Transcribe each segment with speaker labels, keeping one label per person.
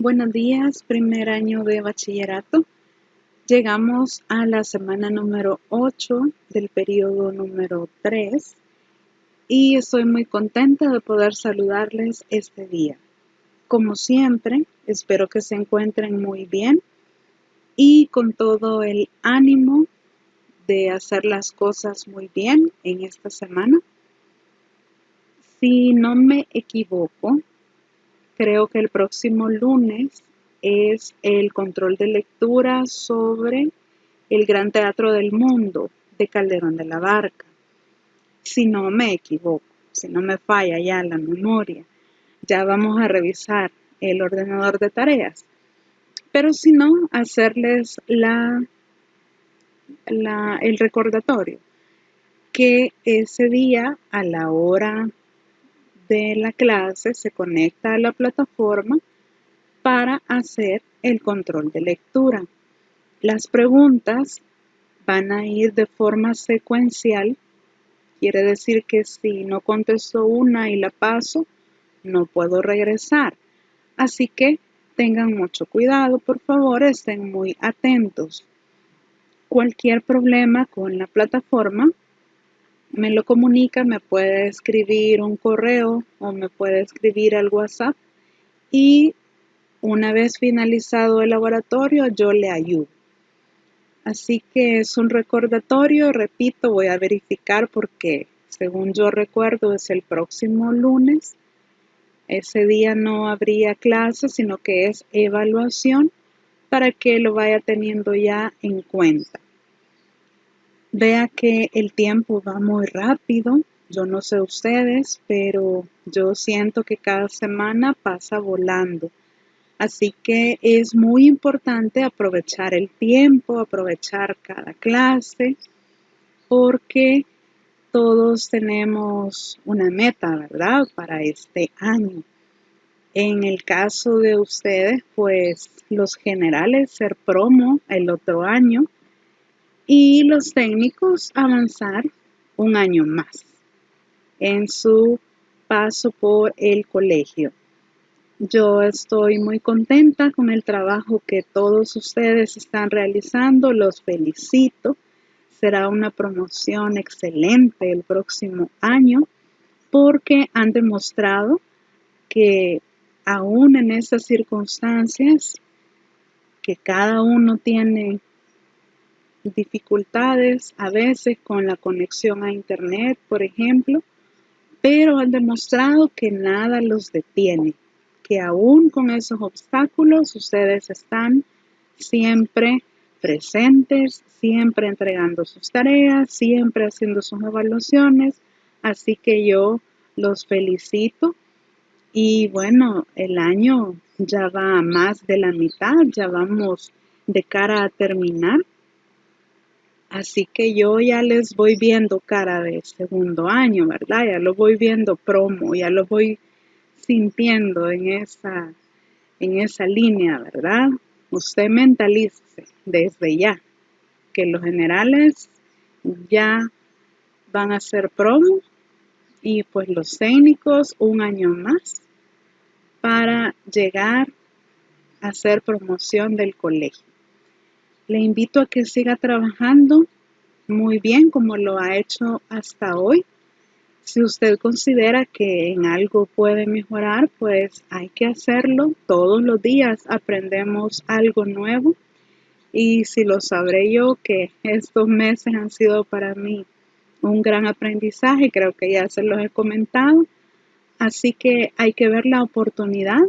Speaker 1: Buenos días, primer año de bachillerato. Llegamos a la semana número 8 del periodo número 3 y estoy muy contenta de poder saludarles este día. Como siempre, espero que se encuentren muy bien y con todo el ánimo de hacer las cosas muy bien en esta semana. Si no me equivoco, creo que el próximo lunes es el control de lectura sobre el Gran Teatro del Mundo de Calderón de la Barca. Si no me equivoco, si no me falla ya la memoria, ya vamos a revisar el ordenador de tareas. Pero si no, hacerles el recordatorio que ese día a la hora de la clase se conecta a la plataforma para hacer el control de lectura. Las preguntas van a ir de forma secuencial, quiere decir que si no contesto una y la paso, no puedo regresar. Así que tengan mucho cuidado, por favor, estén muy atentos. Cualquier problema con la plataforma, me lo comunica, me puede escribir un correo o me puede escribir al WhatsApp y una vez finalizado el laboratorio yo le ayudo. Así que es un recordatorio, repito, voy a verificar porque según yo recuerdo es el próximo lunes. Ese día no habría clase, sino que es evaluación para que lo vaya teniendo ya en cuenta. Vea que el tiempo va muy rápido. Yo no sé ustedes, pero yo siento que cada semana pasa volando. Así que es muy importante aprovechar el tiempo, aprovechar cada clase, porque todos tenemos una meta, ¿verdad? Para este año. En el caso de ustedes, pues los generales ser promo el otro año y los técnicos avanzar un año más en su paso por el colegio. Yo estoy muy contenta con el trabajo que todos ustedes están realizando, los felicito. Será una promoción excelente el próximo año porque han demostrado que aún en esas circunstancias que cada uno tiene dificultades a veces con la conexión a internet, por ejemplo, pero han demostrado que nada los detiene, que aún con esos obstáculos ustedes están siempre presentes, siempre entregando sus tareas, siempre haciendo sus evaluaciones, así que yo los felicito y bueno, el año ya va a más de la mitad, ya vamos de cara a terminar. Así que yo ya les voy viendo cara de segundo año, ¿verdad? Ya lo voy viendo promo, ya lo voy sintiendo en esa línea, ¿verdad? Usted mentalícese desde ya que los generales ya van a ser promo y pues los técnicos un año más para llegar a hacer promoción del colegio. Le invito a que siga trabajando muy bien como lo ha hecho hasta hoy. Si usted considera que en algo puede mejorar, pues hay que hacerlo. Todos los días aprendemos algo nuevo y si lo sabré yo que estos meses han sido para mí un gran aprendizaje, creo que ya se los he comentado. Así que hay que ver la oportunidad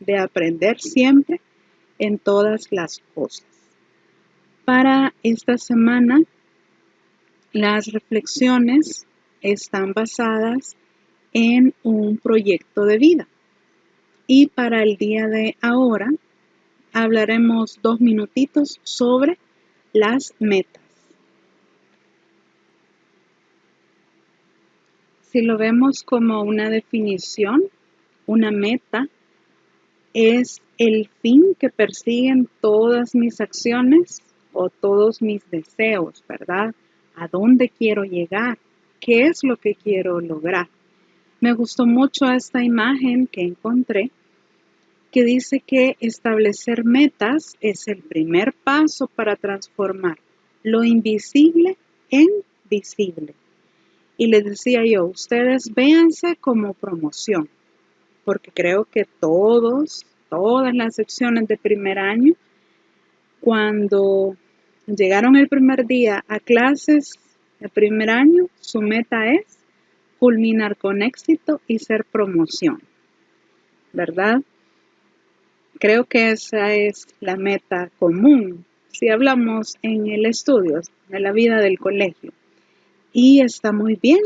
Speaker 1: de aprender siempre en todas las cosas. Para esta semana, las reflexiones están basadas en un proyecto de vida. Y para el día de ahora, hablaremos 2 minutitos sobre las metas. Si lo vemos como una definición, una meta es el fin que persiguen todas mis acciones o todos mis deseos, ¿verdad? ¿A dónde quiero llegar? ¿Qué es lo que quiero lograr? Me gustó mucho esta imagen que encontré que dice que establecer metas es el primer paso para transformar lo invisible en visible. Y les decía yo, ustedes véanse como promoción, porque creo que todas las secciones de primer año, cuando llegaron el primer día a clases de primer año, su meta es culminar con éxito y ser promoción, ¿verdad? Creo que esa es la meta común si hablamos en el estudio de la vida del colegio. Y está muy bien.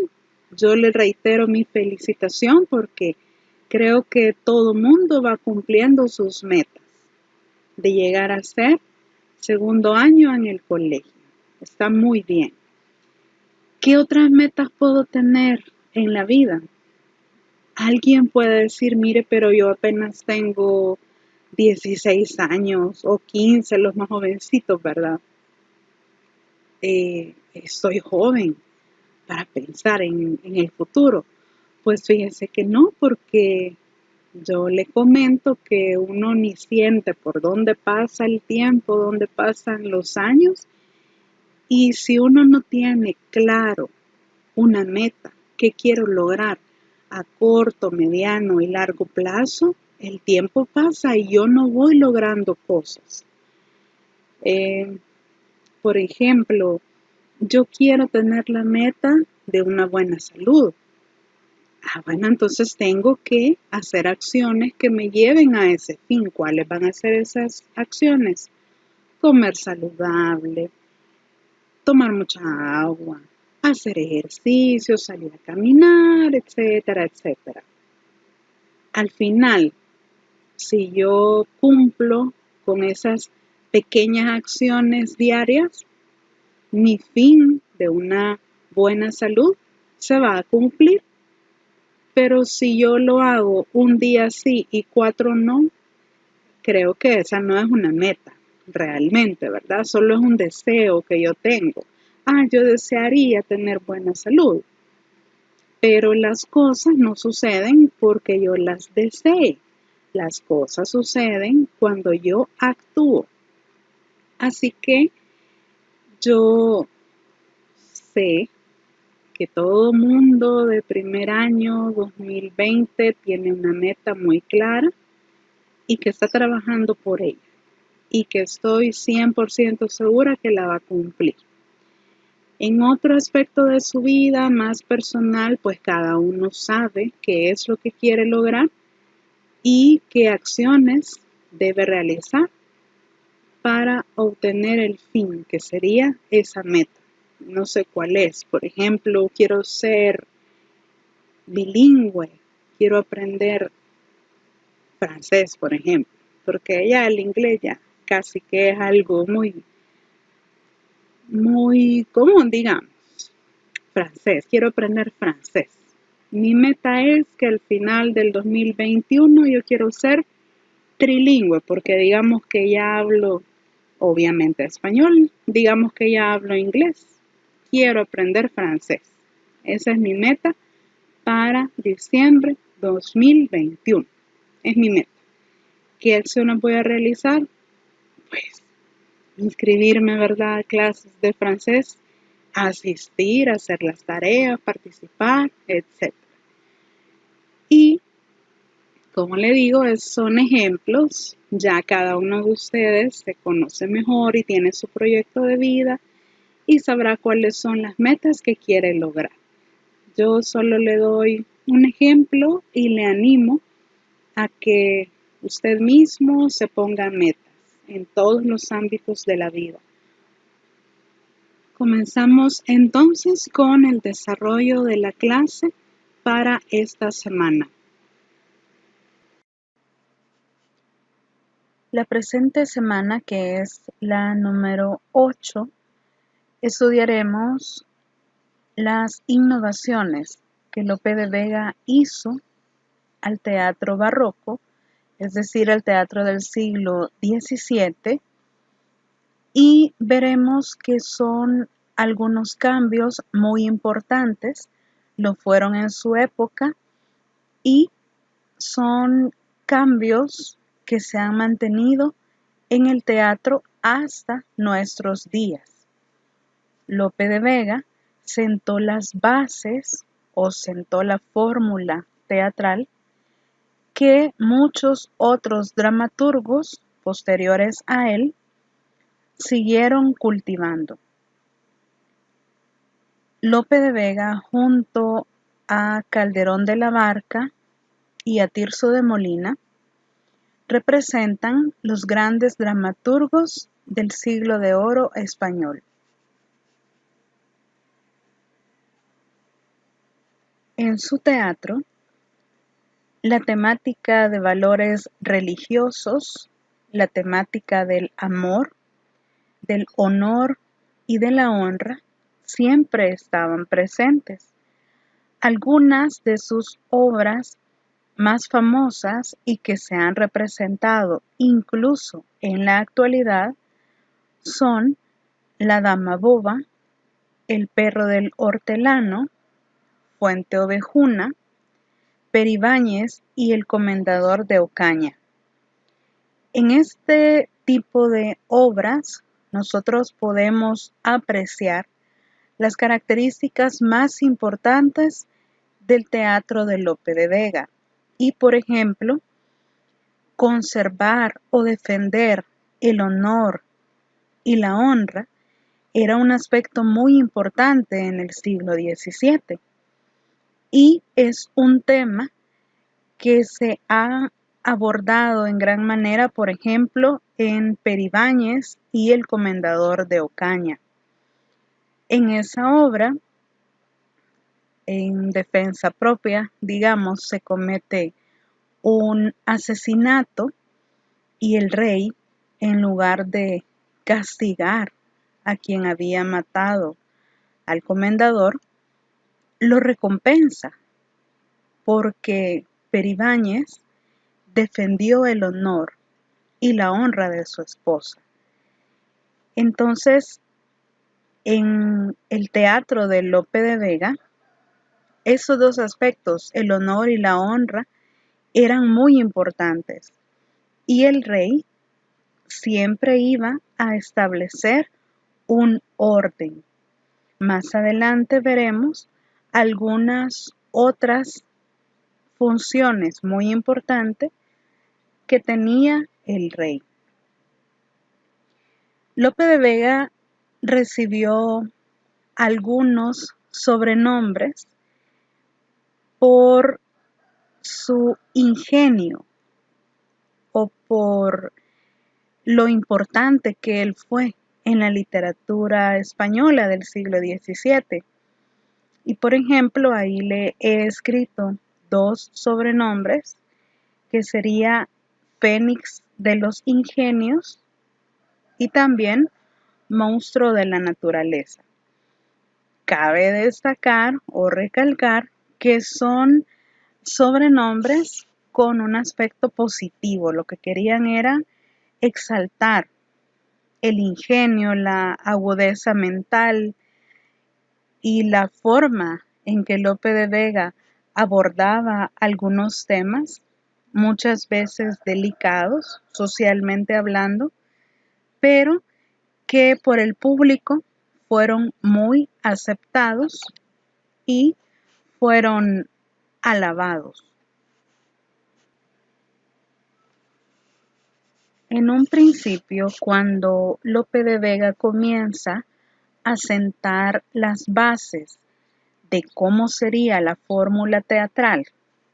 Speaker 1: Yo le reitero mi felicitación porque creo que todo mundo va cumpliendo sus metas de llegar a ser segundo año en el colegio. Está muy bien. ¿Qué otras metas puedo tener en la vida? Alguien puede decir, mire, pero yo apenas tengo 16 años o 15, los más jovencitos, ¿verdad? Estoy joven para pensar en el futuro. Pues fíjense que no, porque yo le comento que uno ni siente por dónde pasa el tiempo, dónde pasan los años, y si uno no tiene claro una meta que quiero lograr a corto, mediano y largo plazo, el tiempo pasa y yo no voy logrando cosas. Por ejemplo, yo quiero tener la meta de una buena salud. Bueno, entonces tengo que hacer acciones que me lleven a ese fin. ¿Cuáles van a ser esas acciones? Comer saludable, tomar mucha agua, hacer ejercicio, salir a caminar, etcétera, etcétera. Al final, si yo cumplo con esas pequeñas acciones diarias, mi fin de una buena salud se va a cumplir. Pero si yo lo hago un día sí y 4 no, creo que esa no es una meta realmente, ¿verdad? Solo es un deseo que yo tengo. Yo desearía tener buena salud, pero las cosas no suceden porque yo las desee. Las cosas suceden cuando yo actúo. Así que yo sé que todo mundo de primer año 2020 tiene una meta muy clara y que está trabajando por ella y que estoy 100% segura que la va a cumplir. En otro aspecto de su vida más personal, pues cada uno sabe qué es lo que quiere lograr y qué acciones debe realizar para obtener el fin, que sería esa meta. No sé cuál es. Por ejemplo, quiero ser bilingüe, quiero aprender francés, por ejemplo, porque ya el inglés ya casi que es algo muy común, digamos. Francés, quiero aprender francés. Mi meta es que al final del 2021 yo quiero ser trilingüe, porque digamos que ya hablo, obviamente, español, digamos que ya hablo inglés. Quiero aprender francés. Esa es mi meta para diciembre 2021. Es mi meta. ¿Qué acciones voy a realizar? Pues inscribirme, ¿verdad?, a clases de francés, asistir, hacer las tareas, participar, etc. Y, como le digo, son ejemplos. Ya cada uno de ustedes se conoce mejor y tiene su proyecto de vida y sabrá cuáles son las metas que quiere lograr. Yo solo le doy un ejemplo y le animo a que usted mismo se ponga metas en todos los ámbitos de la vida. Comenzamos entonces con el desarrollo de la clase para esta semana. La presente semana, que es la número 8, estudiaremos las innovaciones que Lope de Vega hizo al teatro barroco, es decir, al teatro del siglo XVII, y veremos que son algunos cambios muy importantes, lo fueron en su época, y son cambios que se han mantenido en el teatro hasta nuestros días. Lope de Vega sentó las bases o sentó la fórmula teatral que muchos otros dramaturgos posteriores a él siguieron cultivando. Lope de Vega, junto a Calderón de la Barca y a Tirso de Molina, representan los grandes dramaturgos del siglo de oro español. En su teatro, la temática de valores religiosos, la temática del amor, del honor y de la honra siempre estaban presentes. Algunas de sus obras más famosas y que se han representado incluso en la actualidad son La Dama Boba, El Perro del Hortelano, Fuente Ovejuna, Peribáñez y El Comendador de Ocaña. En este tipo de obras nosotros podemos apreciar las características más importantes del teatro de Lope de Vega y, por ejemplo, conservar o defender el honor y la honra era un aspecto muy importante en el siglo XVII y es un tema que se ha abordado en gran manera, por ejemplo, en Peribáñez y El Comendador de Ocaña. En esa obra, en defensa propia, digamos, se comete un asesinato y el rey, en lugar de castigar a quien había matado al comendador, lo recompensa porque Peribáñez defendió el honor y la honra de su esposa. Entonces, en el teatro de Lope de Vega, esos dos aspectos, el honor y la honra, eran muy importantes. Y el rey siempre iba a establecer un orden. Más adelante veremos algunas otras funciones muy importantes que tenía el rey. Lope de Vega recibió algunos sobrenombres por su ingenio o por lo importante que él fue en la literatura española del siglo XVII. Y por ejemplo, ahí le he escrito dos sobrenombres que sería Fénix de los Ingenios y también Monstruo de la Naturaleza. Cabe destacar o recalcar que son sobrenombres con un aspecto positivo. Lo que querían era exaltar el ingenio, la agudeza mental y la forma en que Lope de Vega abordaba algunos temas, muchas veces delicados, socialmente hablando, pero que por el público fueron muy aceptados y fueron alabados. En un principio, cuando Lope de Vega comienza a sentar las bases de cómo sería la fórmula teatral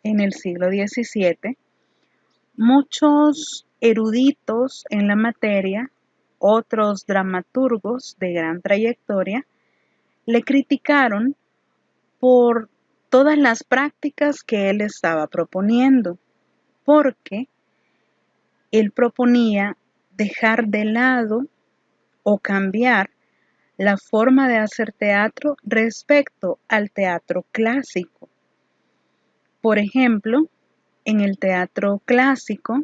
Speaker 1: en el siglo XVII, muchos eruditos en la materia, otros dramaturgos de gran trayectoria, le criticaron por todas las prácticas que él estaba proponiendo, porque él proponía dejar de lado o cambiar la forma de hacer teatro respecto al teatro clásico. Por ejemplo, en el teatro clásico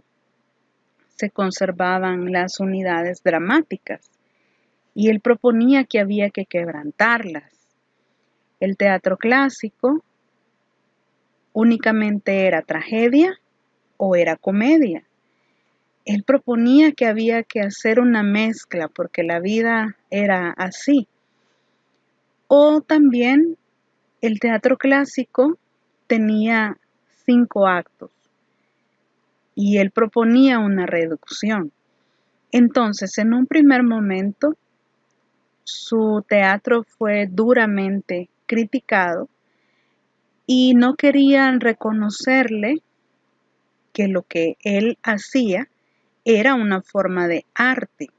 Speaker 1: se conservaban las unidades dramáticas y él proponía que había que quebrantarlas. El teatro clásico únicamente era tragedia o era comedia. Él proponía que había que hacer una mezcla porque la vida era así. O también el teatro clásico tenía 5 actos y él proponía una reducción. Entonces, en un primer momento, su teatro fue duramente criticado y no querían reconocerle que lo que él hacía era una forma de arte.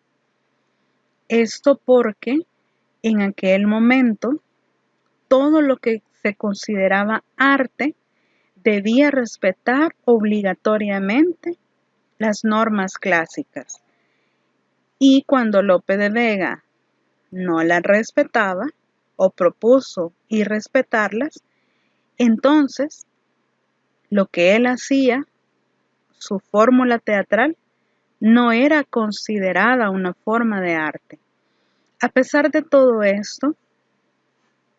Speaker 1: Esto porque en aquel momento todo lo que se consideraba arte debía respetar obligatoriamente las normas clásicas. Y cuando Lope de Vega no las respetaba o propuso irrespetarlas, entonces lo que él hacía, su fórmula teatral, no era considerada una forma de arte. A pesar de todo esto,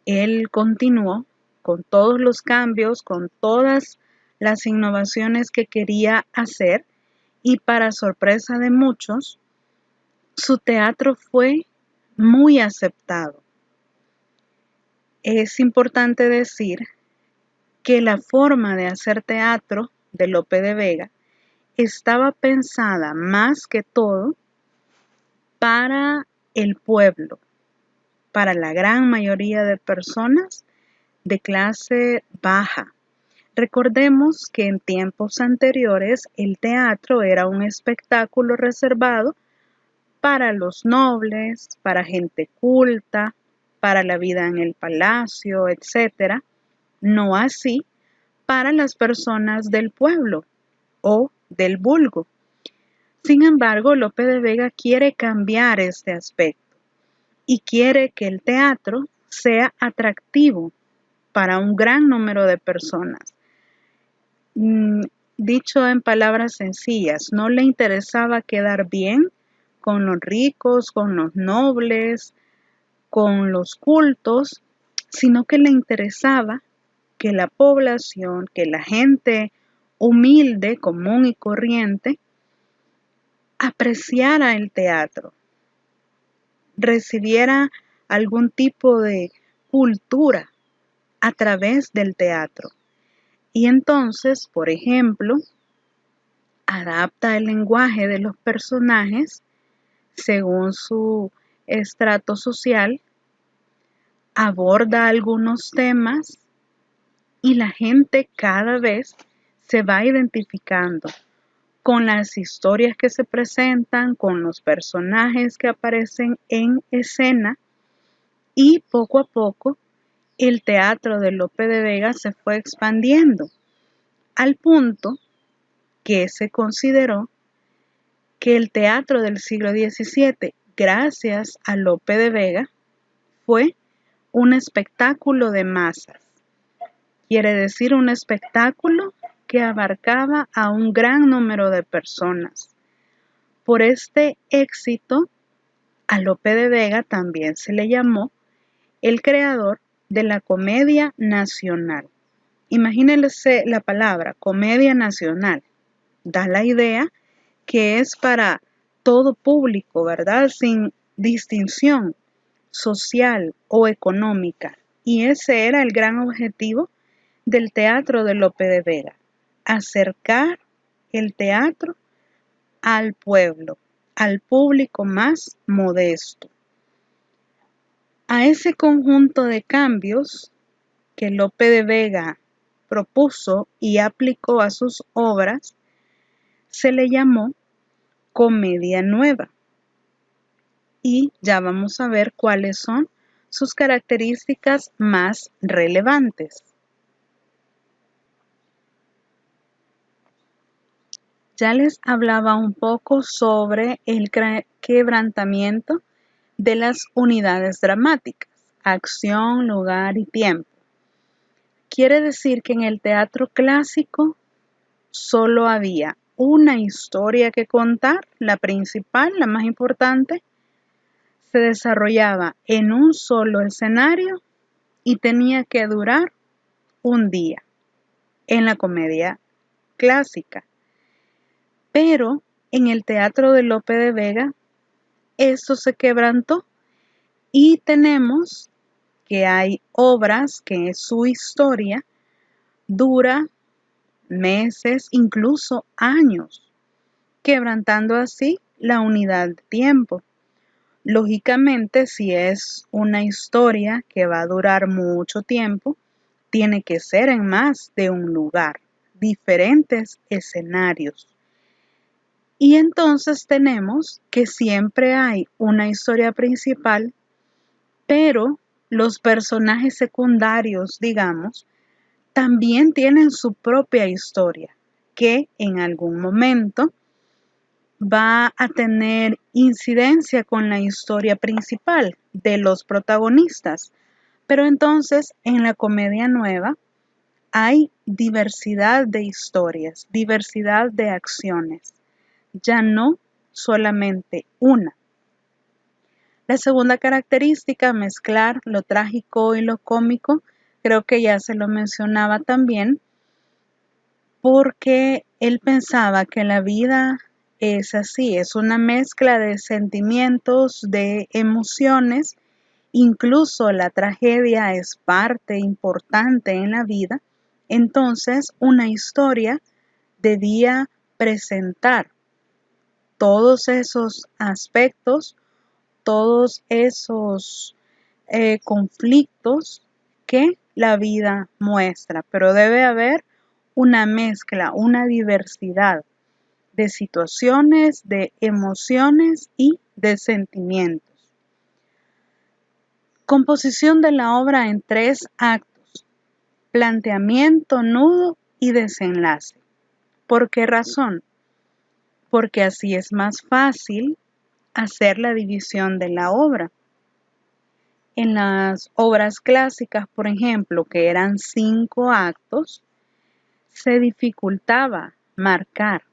Speaker 1: él continuó con todos los cambios, con todas las innovaciones que quería hacer y para sorpresa de muchos, su teatro fue muy aceptado. Es importante decir que la forma de hacer teatro de Lope de Vega estaba pensada más que todo para el pueblo, para la gran mayoría de personas de clase baja. Recordemos que en tiempos anteriores el teatro era un espectáculo reservado para los nobles, para gente culta, para la vida en el palacio, etc. No así para las personas del pueblo o del vulgo. Sin embargo, Lope de Vega quiere cambiar este aspecto y quiere que el teatro sea atractivo para un gran número de personas. Dicho en palabras sencillas, no le interesaba quedar bien con los ricos, con los nobles, con los cultos, sino que le interesaba que la población, que la gente humilde, común y corriente, apreciara el teatro, recibiera algún tipo de cultura a través del teatro. Y entonces, por ejemplo, adapta el lenguaje de los personajes según su estrato social, aborda algunos temas y la gente cada vez se va identificando con las historias que se presentan, con los personajes que aparecen en escena y poco a poco el teatro de Lope de Vega se fue expandiendo al punto que se consideró que el teatro del siglo XVII, gracias a Lope de Vega, fue un espectáculo de masas. Quiere decir un espectáculo que abarcaba a un gran número de personas. Por este éxito, a Lope de Vega también se le llamó el creador de la comedia nacional. Imagínense la palabra comedia nacional. Da la idea que es para todo público, ¿verdad? Sin distinción social o económica. Y ese era el gran objetivo del teatro de Lope de Vega, acercar el teatro al pueblo, al público más modesto. A ese conjunto de cambios que Lope de Vega propuso y aplicó a sus obras, se le llamó comedia nueva. Y ya vamos a ver cuáles son sus características más relevantes. Ya les hablaba un poco sobre el quebrantamiento de las unidades dramáticas, acción, lugar y tiempo. Quiere decir que en el teatro clásico solo había una historia que contar, la principal, la más importante, se desarrollaba en un solo escenario y tenía que durar un día en la comedia clásica. Pero En el teatro de Lope de Vega, esto se quebrantó y tenemos que hay obras que su historia dura meses, incluso años, quebrantando así la unidad de tiempo. Lógicamente, si es una historia que va a durar mucho tiempo, tiene que ser en más de un lugar, diferentes escenarios. Y entonces tenemos que siempre hay una historia principal, pero los personajes secundarios, digamos, también tienen su propia historia, que en algún momento va a tener incidencia con la historia principal de los protagonistas. Pero entonces en la comedia nueva hay diversidad de historias, diversidad de acciones, ya no solamente una. La segunda característica, mezclar lo trágico y lo cómico, creo que ya se lo mencionaba también, porque él pensaba que la vida es así, es una mezcla de sentimientos, de emociones, incluso la tragedia es parte importante en la vida, entonces una historia debía presentar todos esos aspectos, todos esos conflictos que la vida muestra, pero debe haber una mezcla, una diversidad de situaciones, de emociones y de sentimientos. Composición de la obra en 3 actos: planteamiento, nudo y desenlace. ¿Por qué razón? Porque así es más fácil hacer la división de la obra. En las obras clásicas, por ejemplo, que eran 5 actos, se dificultaba marcar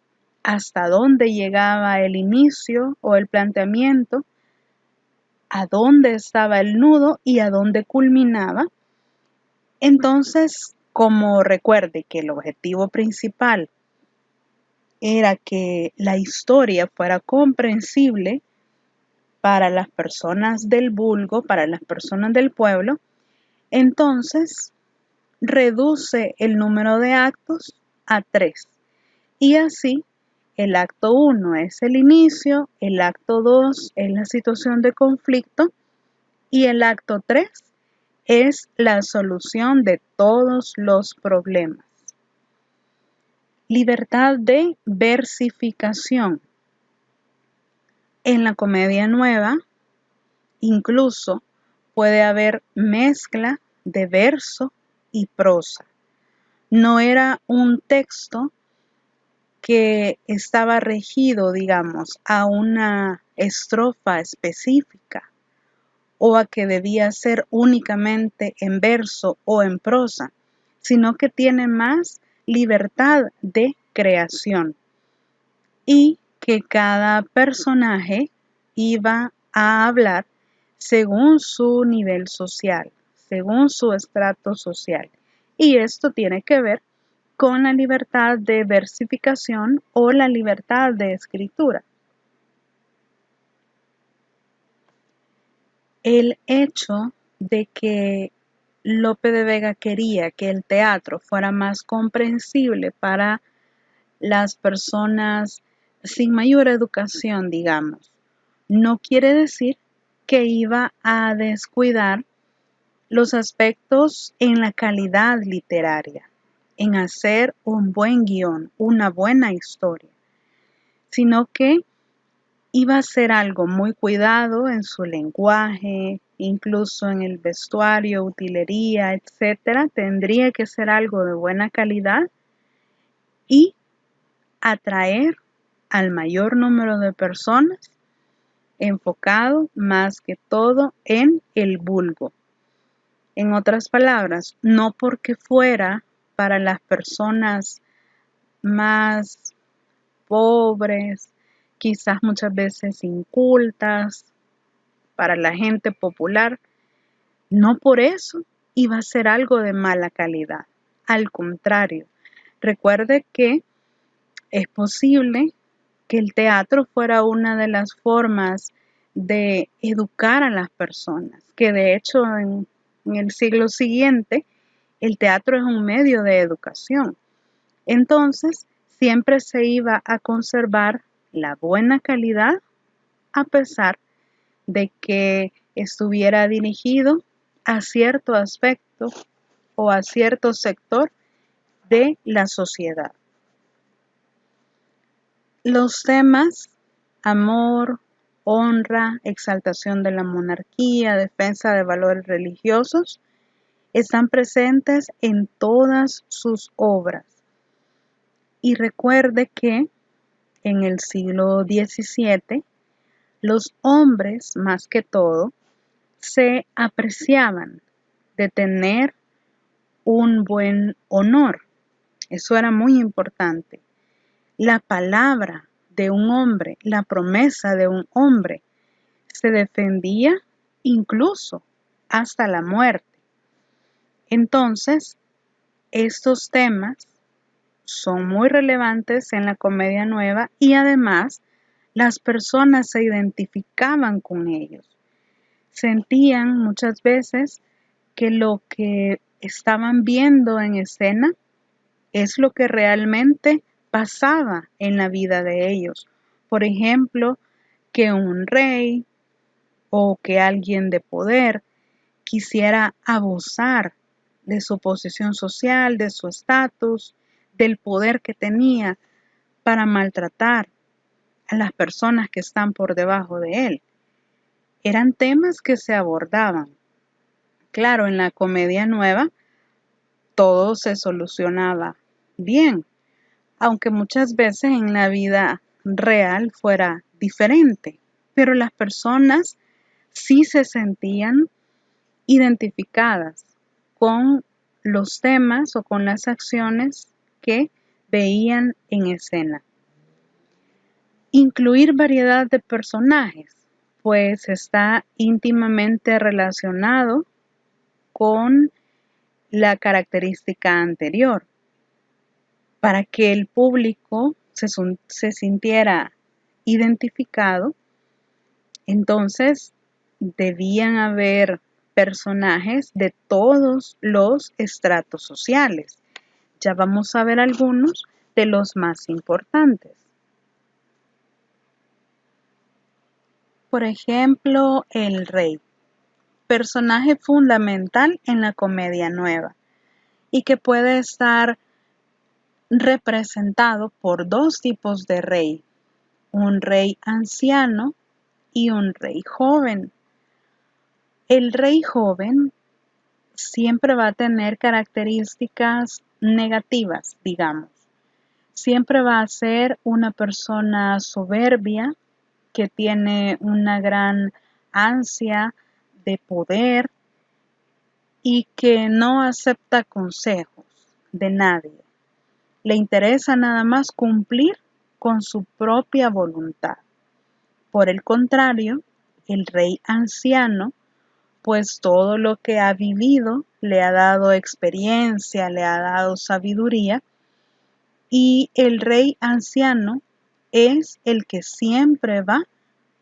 Speaker 1: hasta dónde llegaba el inicio o el planteamiento, a dónde estaba el nudo y a dónde culminaba. Entonces, como recuerde que el objetivo principal era que la historia fuera comprensible para las personas del vulgo, para las personas del pueblo, entonces reduce el número de actos a 3. Y así, el acto 1 es el inicio, el acto 2 es la situación de conflicto y el acto 3 es la solución de todos los problemas. Libertad de versificación. En la comedia nueva, incluso puede haber mezcla de verso y prosa. No era un texto que estaba regido, digamos, a una estrofa específica o a que debía ser únicamente en verso o en prosa, sino que tiene más libertad de creación y que cada personaje iba a hablar según su nivel social, según su estrato social. Y esto tiene que ver con la libertad de versificación o la libertad de escritura. El hecho de que Lope de Vega quería que el teatro fuera más comprensible para las personas sin mayor educación, digamos, no quiere decir que iba a descuidar los aspectos en la calidad literaria, en hacer un buen guión, una buena historia, sino que iba a ser algo muy cuidado en su lenguaje, incluso en el vestuario, utilería, etcétera. Tendría que ser algo de buena calidad y atraer al mayor número de personas, enfocado más que todo en el vulgo. En otras palabras, no porque fuera para las personas más pobres, quizás muchas veces incultas, para la gente popular, no por eso iba a ser algo de mala calidad. Al contrario, recuerde que es posible que el teatro fuera una de las formas de educar a las personas, que de hecho en el siglo siguiente el teatro es un medio de educación. Entonces, siempre se iba a conservar la buena calidad a pesar de que estuviera dirigido a cierto aspecto o a cierto sector de la sociedad. Los temas amor, honra, exaltación de la monarquía, defensa de valores religiosos, están presentes en todas sus obras. Y recuerde que en el siglo XVII los hombres, más que todo, se apreciaban de tener un buen honor. Eso era muy importante. La palabra de un hombre, la promesa de un hombre, se defendía incluso hasta la muerte. Entonces, estos temas son muy relevantes en la comedia nueva y además las personas se identificaban con ellos. Sentían muchas veces que lo que estaban viendo en escena es lo que realmente pasaba en la vida de ellos. Por ejemplo, que un rey o que alguien de poder quisiera abusar de su posición social, de su estatus, del poder que tenía para maltratar a las personas que están por debajo de él. Eran temas que se abordaban. Claro, en la comedia nueva todo se solucionaba bien, aunque muchas veces en la vida real fuera diferente, pero las personas sí se sentían identificadas con los temas o con las acciones que veían en escena. Incluir variedad de personajes, pues está íntimamente relacionado con la característica anterior. Para que el público se sintiera identificado, entonces debían haber personajes de todos los estratos sociales. Ya vamos a ver algunos de los más importantes. Por ejemplo, el rey, personaje fundamental en la comedia nueva y que puede estar representado por dos tipos de rey, un rey anciano y un rey joven. El rey joven siempre va a tener características negativas, digamos. Siempre va a ser una persona soberbia que tiene una gran ansia de poder y que no acepta consejos de nadie. Le interesa nada más cumplir con su propia voluntad. Por el contrario, el rey anciano, pues todo lo que ha vivido le ha dado experiencia, le ha dado sabiduría, y el rey anciano es el que siempre va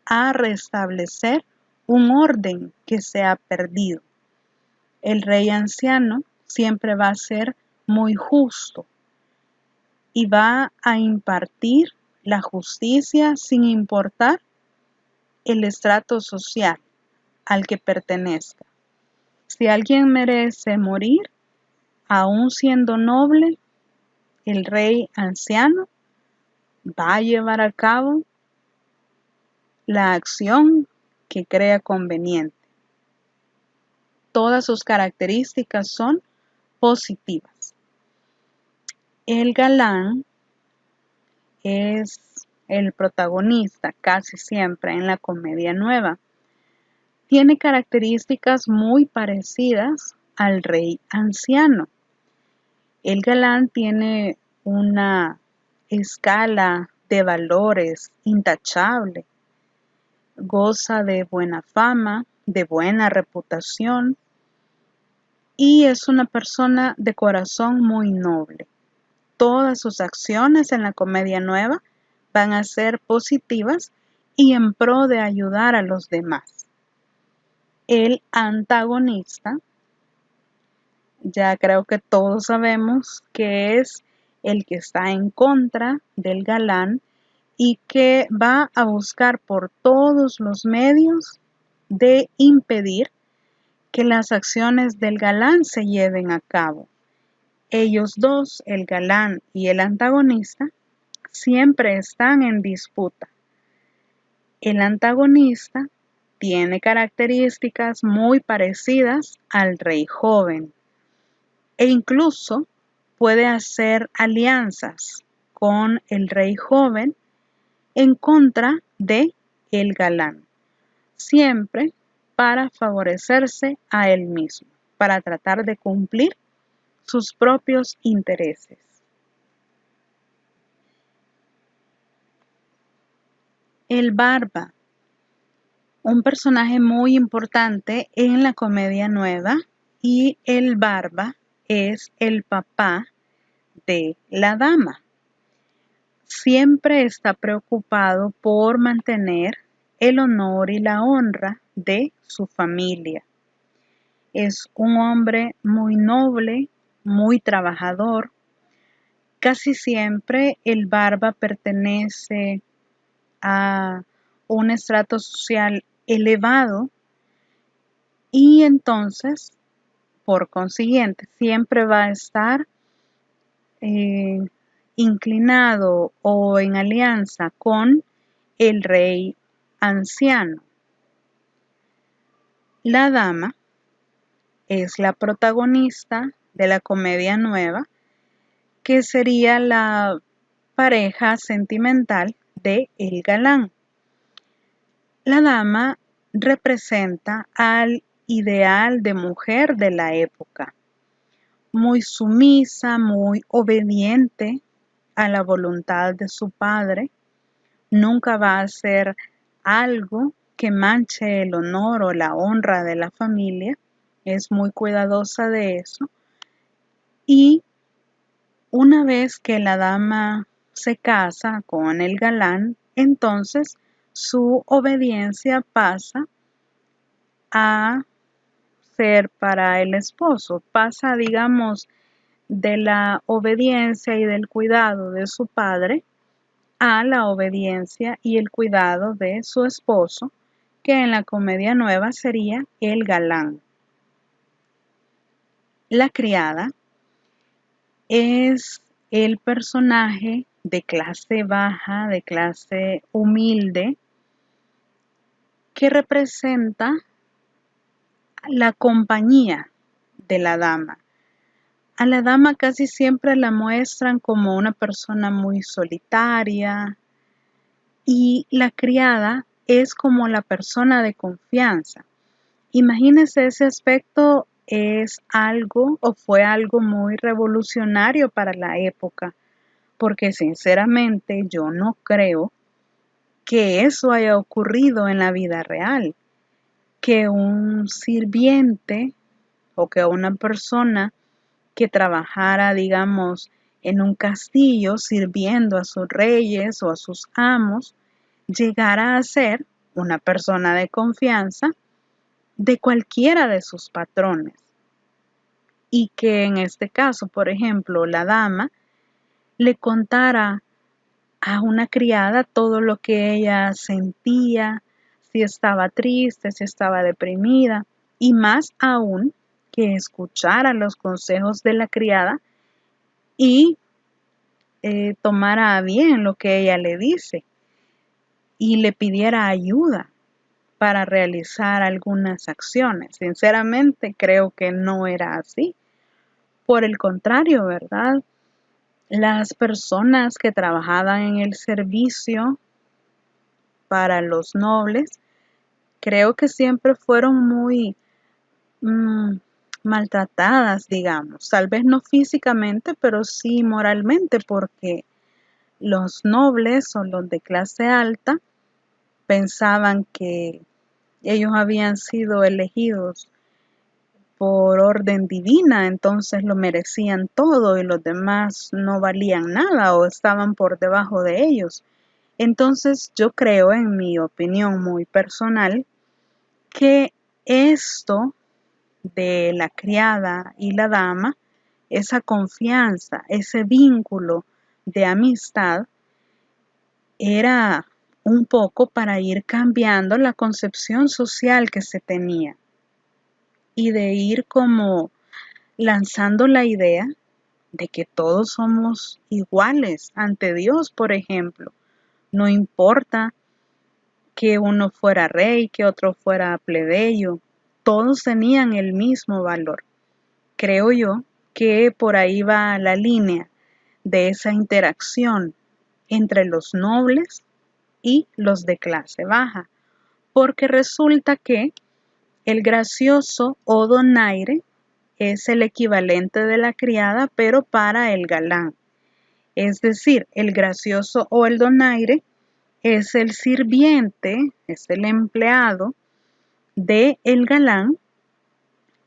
Speaker 1: a restablecer un orden que se ha perdido. El rey anciano siempre va a ser muy justo y va a impartir la justicia sin importar el estrato social al que pertenezca. Si alguien merece morir, aun siendo noble, el rey anciano va a llevar a cabo la acción que crea conveniente. Todas sus características son positivas. El galán es el protagonista casi siempre en la comedia nueva. Tiene características muy parecidas al rey anciano. El galán tiene una escala de valores intachable, goza de buena fama, de buena reputación y es una persona de corazón muy noble. Todas sus acciones en la comedia nueva van a ser positivas y en pro de ayudar a los demás. El antagonista, ya creo que todos sabemos que es el que está en contra del galán y que va a buscar por todos los medios de impedir que las acciones del galán se lleven a cabo. Ellos dos, el galán y el antagonista, siempre están en disputa. El antagonista tiene características muy parecidas al rey joven e incluso puede hacer alianzas con el rey joven en contra de el galán, siempre para favorecerse a él mismo, para tratar de cumplir sus propios intereses. El Barba, un personaje muy importante en la comedia nueva, y el Barba es el papá de la dama. Siempre está preocupado por mantener el honor y la honra de su familia. Es un hombre muy noble, muy trabajador. Casi siempre el Barba pertenece a un estrato social elevado y entonces, por consiguiente, siempre va a estar inclinado o en alianza con el rey anciano. La dama es la protagonista de la comedia nueva, que sería la pareja sentimental de el galán. La dama representa al ideal de mujer de la época, muy sumisa, muy obediente a la voluntad de su padre, nunca va a hacer algo que manche el honor o la honra de la familia, es muy cuidadosa de eso. Y una vez que la dama se casa con el galán, entonces su obediencia pasa a ser para el esposo, pasa, digamos, de la obediencia y del cuidado de su padre a la obediencia y el cuidado de su esposo, que en la comedia nueva sería el galán. La criada es el personaje de clase baja, de clase humilde, que representa la compañía de la dama. A la dama casi siempre la muestran como una persona muy solitaria y la criada es como la persona de confianza. Imagínense, ese aspecto es algo o fue algo muy revolucionario para la época, porque sinceramente yo no creo que eso haya ocurrido en la vida real, que un sirviente o que una persona que trabajara, digamos, en un castillo sirviendo a sus reyes o a sus amos, llegara a ser una persona de confianza de cualquiera de sus patrones. Y que en este caso, por ejemplo, la dama le contara a una criada todo lo que ella sentía, si estaba triste, si estaba deprimida, y más aún que escuchara los consejos de la criada y tomara a bien lo que ella le dice y le pidiera ayuda para realizar algunas acciones. Sinceramente, creo que no era así. Por el contrario, ¿verdad? Las personas que trabajaban en el servicio para los nobles, creo que siempre fueron muy maltratadas, digamos, tal vez no físicamente, pero sí moralmente, porque los nobles o los de clase alta pensaban que ellos habían sido elegidos por orden divina, entonces lo merecían todo y los demás no valían nada o estaban por debajo de ellos. Entonces yo creo, en mi opinión muy personal, que esto de la criada y la dama, esa confianza, ese vínculo de amistad, era un poco para ir cambiando la concepción social que se tenía y de ir como lanzando la idea de que todos somos iguales ante Dios, por ejemplo. No importa que uno fuera rey, que otro fuera plebeyo, todos tenían el mismo valor. Creo yo que por ahí va la línea de esa interacción entre los nobles y los de clase baja, porque resulta que el gracioso o donaire es el equivalente de la criada, pero para el galán. Es decir, el gracioso o el donaire es el sirviente, es el empleado de el galán,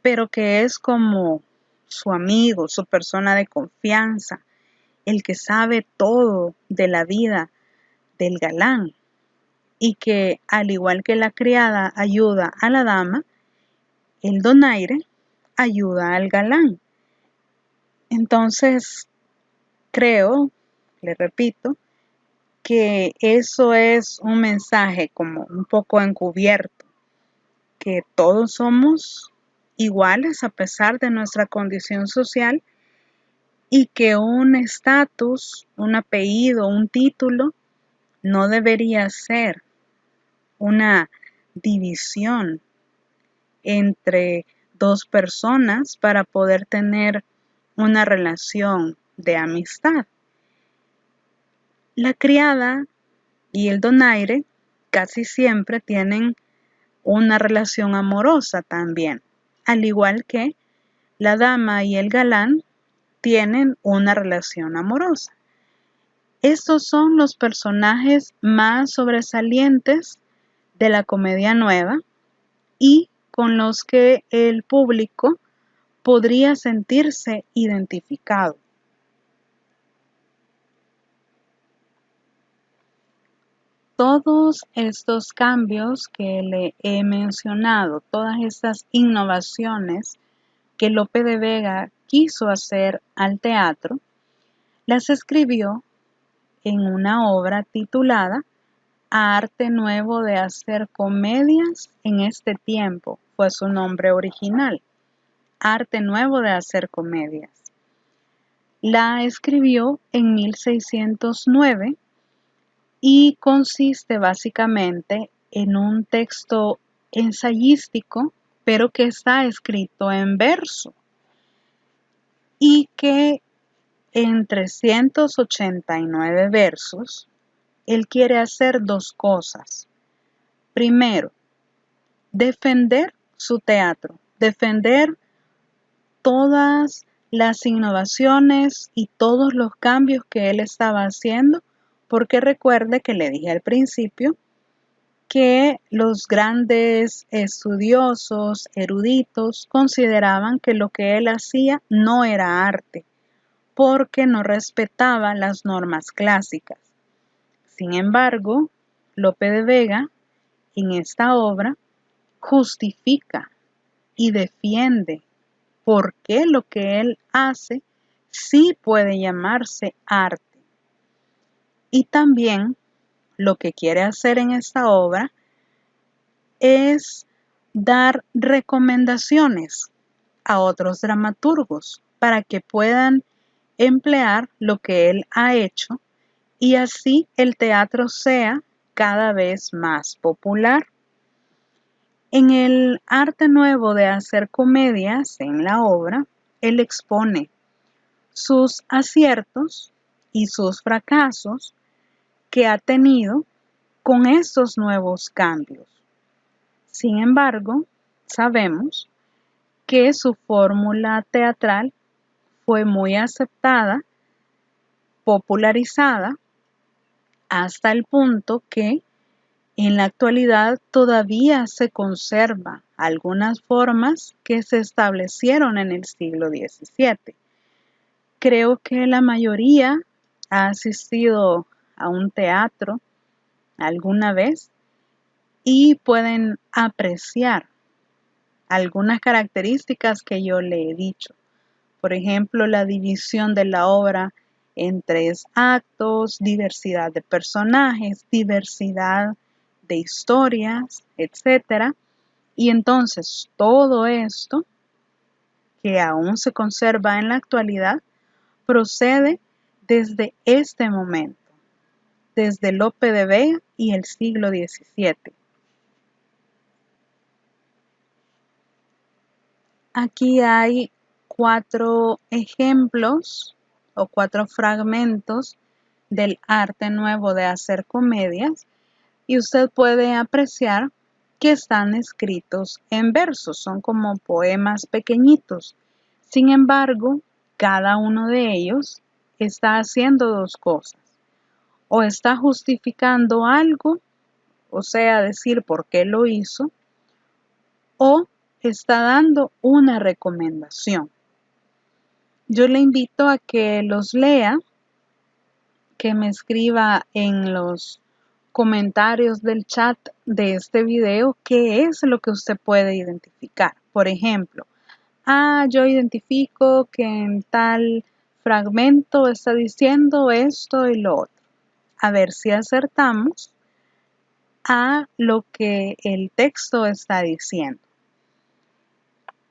Speaker 1: pero que es como su amigo, su persona de confianza, el que sabe todo de la vida del galán y que, al igual que la criada ayuda a la dama, el donaire ayuda al galán. Entonces, creo, le repito, que eso es un mensaje como un poco encubierto, que todos somos iguales a pesar de nuestra condición social y que un estatus, un apellido, un título no debería ser una división entre dos personas para poder tener una relación de amistad. La criada y el donaire casi siempre tienen una relación amorosa también, al igual que la dama y el galán tienen una relación amorosa. Estos son los personajes más sobresalientes de la comedia nueva y con los que el público podría sentirse identificado. Todos estos cambios que le he mencionado, todas estas innovaciones que Lope de Vega quiso hacer al teatro, las escribió en una obra titulada Arte Nuevo de Hacer Comedias en este Tiempo, fue su nombre original, Arte Nuevo de Hacer Comedias. La escribió en 1609 y consiste básicamente en un texto ensayístico, pero que está escrito en verso y que en 389 versos él quiere hacer dos cosas. Primero, defender su teatro, defender todas las innovaciones y todos los cambios que él estaba haciendo, porque recuerde que le dije al principio que los grandes estudiosos, eruditos, consideraban que lo que él hacía no era arte, porque no respetaba las normas clásicas. Sin embargo, Lope de Vega, en esta obra, justifica y defiende por qué lo que él hace sí puede llamarse arte. Y también lo que quiere hacer en esta obra es dar recomendaciones a otros dramaturgos para que puedan emplear lo que él ha hecho y así el teatro sea cada vez más popular. En el arte nuevo de hacer comedias en la obra, él expone sus aciertos y sus fracasos que ha tenido con estos nuevos cambios. Sin embargo, sabemos que su fórmula teatral fue muy aceptada, popularizada, hasta el punto que en la actualidad todavía se conserva algunas formas que se establecieron en el siglo XVII. Creo que la mayoría ha asistido a un teatro alguna vez y pueden apreciar algunas características que yo le he dicho. Por ejemplo, la división de la obra en 3 actos, diversidad de personajes, diversidad de historias, etc. Y entonces todo esto, que aún se conserva en la actualidad, procede desde este momento, desde Lope de Vega y el siglo XVII. Aquí hay 4 ejemplos o 4 fragmentos del arte nuevo de hacer comedias y usted puede apreciar que están escritos en versos, son como poemas pequeñitos. Sin embargo, cada uno de ellos está haciendo 2 cosas. O está justificando algo, o sea, decir por qué lo hizo, o está dando una recomendación. Yo le invito a que los lea, que me escriba en los comentarios del chat de este video qué es lo que usted puede identificar. Por ejemplo, yo identifico que en tal fragmento está diciendo esto y lo otro. A ver si acertamos a lo que el texto está diciendo.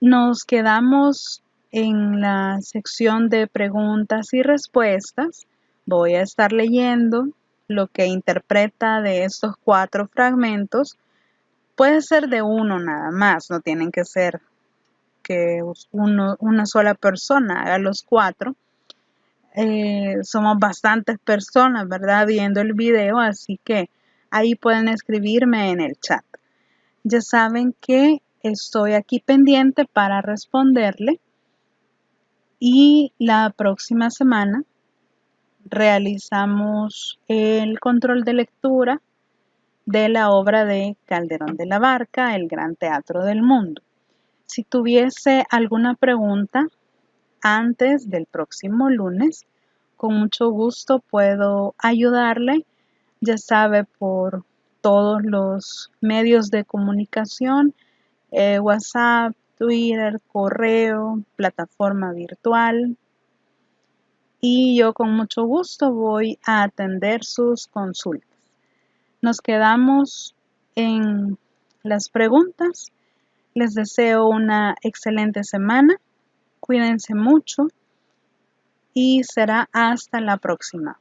Speaker 1: Nos quedamos en la sección de preguntas y respuestas. Voy a estar leyendo lo que interpreta de estos 4 fragmentos. Puede ser de uno nada más, no tienen que ser que una sola persona haga los 4. Somos bastantes personas, ¿verdad? Viendo el video, así que ahí pueden escribirme en el chat. Ya saben que estoy aquí pendiente para responderle y la próxima semana realizamos el control de lectura de la obra de Calderón de la Barca, El Gran Teatro del Mundo. Si tuviese alguna pregunta antes del próximo lunes, con mucho gusto puedo ayudarle, ya sabe, por todos los medios de comunicación, WhatsApp, Twitter, correo, plataforma virtual. Y yo con mucho gusto voy a atender sus consultas. Nos quedamos en las preguntas. Les deseo una excelente semana. Cuídense mucho y será hasta la próxima.